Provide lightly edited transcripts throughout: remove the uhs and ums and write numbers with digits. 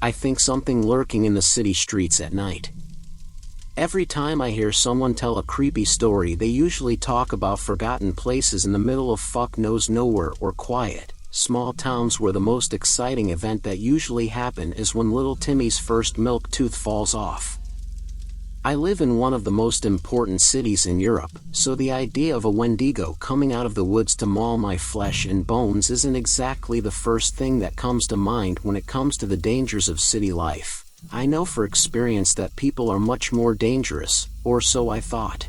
I think something lurking in the city streets at night. Every time I hear someone tell a creepy story, they usually talk about forgotten places in the middle of fuck knows nowhere or quiet, small towns where the most exciting event that usually happen is when little Timmy's first milk tooth falls off. I live in one of the most important cities in Europe, so the idea of a Wendigo coming out of the woods to maul my flesh and bones isn't exactly the first thing that comes to mind when it comes to the dangers of city life. I know for experience that people are much more dangerous, or so I thought.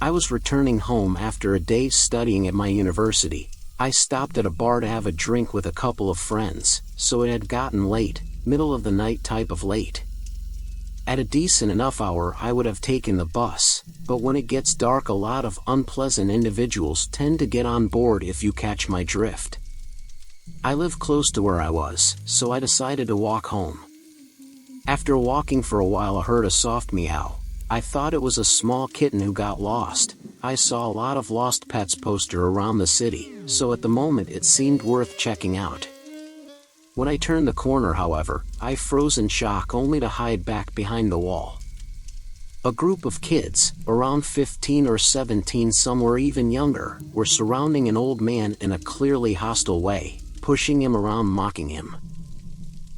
I was returning home after a day studying at my university. I stopped at a bar to have a drink with a couple of friends, so it had gotten late, middle of the night type of late. At a decent enough hour I would have taken the bus, but when it gets dark a lot of unpleasant individuals tend to get on board, if you catch my drift. I live close to where I was, so I decided to walk home. After walking for a while I heard a soft meow. I thought it was a small kitten who got lost. I saw a lot of lost pets poster around the city, so at the moment it seemed worth checking out. When I turned the corner, however, I froze in shock only to hide back behind the wall. A group of kids, around 15 or 17, some were even younger, were surrounding an old man in a clearly hostile way, pushing him around, mocking him.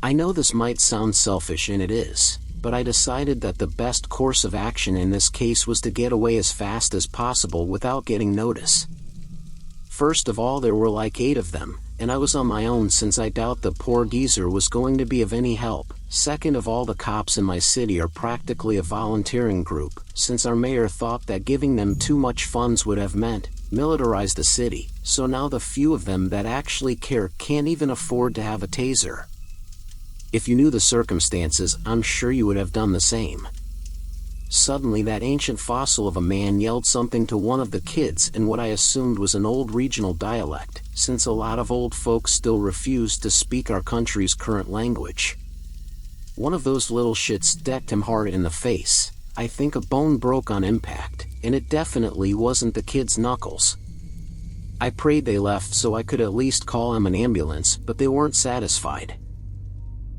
I know this might sound selfish, and it is, but I decided that the best course of action in this case was to get away as fast as possible without getting notice. First of all, there were like 8 of them, and I was on my own since I doubt the poor geezer was going to be of any help. Second of all, the cops in my city are practically a volunteering group, since our mayor thought that giving them too much funds would have meant militarize the city, so now the few of them that actually care can't even afford to have a taser. If you knew the circumstances, I'm sure you would have done the same. Suddenly that ancient fossil of a man yelled something to one of the kids in what I assumed was an old regional dialect, since a lot of old folks still refuse to speak our country's current language. One of those little shits decked him hard in the face. I think a bone broke on impact, and it definitely wasn't the kid's knuckles. I prayed they left so I could at least call him an ambulance, but they weren't satisfied.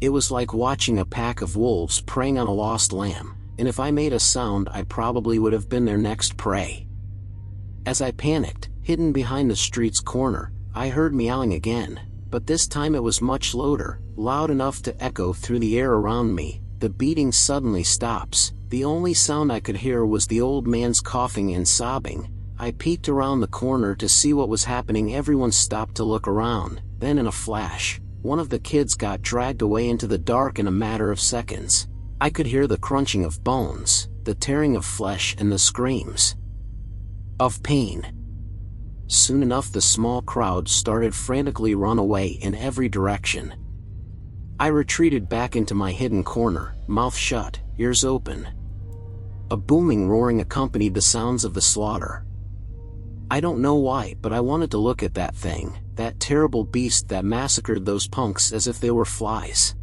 It was like watching a pack of wolves preying on a lost lamb, and if I made a sound I probably would have been their next prey. As I panicked, hidden behind the street's corner, I heard meowing again, but this time it was much louder, loud enough to echo through the air around me. The beating suddenly stops. The only sound I could hear was the old man's coughing and sobbing. I peeked around the corner to see what was happening. Everyone stopped to look around. Then in a flash, one of the kids got dragged away into the dark in a matter of seconds. I could hear the crunching of bones, the tearing of flesh, and the screams of pain. Soon enough the small crowd started frantically run away in every direction. I retreated back into my hidden corner, mouth shut, ears open. A booming roaring accompanied the sounds of the slaughter. I don't know why, but I wanted to look at that thing, that terrible beast that massacred those punks as if they were flies.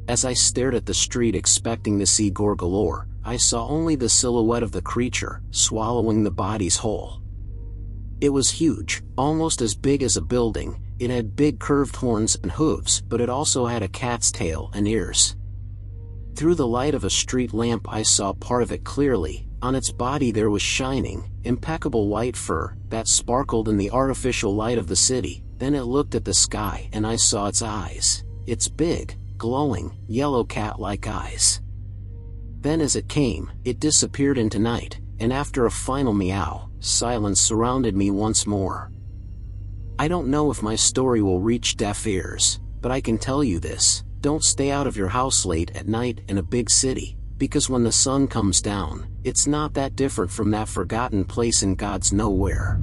As I stared at the street expecting to see gore galore, I saw only the silhouette of the creature, swallowing the bodies whole. It was huge, almost as big as a building. It had big curved horns and hooves, but it also had a cat's tail and ears. Through the light of a street lamp I saw part of it clearly. On its body there was shining, impeccable white fur that sparkled in the artificial light of the city. Then it looked at the sky and I saw its eyes. Its big, glowing, yellow cat-like eyes. Then as it came, it disappeared into night, and after a final meow, silence surrounded me once more. I don't know if my story will reach deaf ears, but I can tell you this: don't stay out of your house late at night in a big city, because when the sun comes down, it's not that different from that forgotten place in God's nowhere.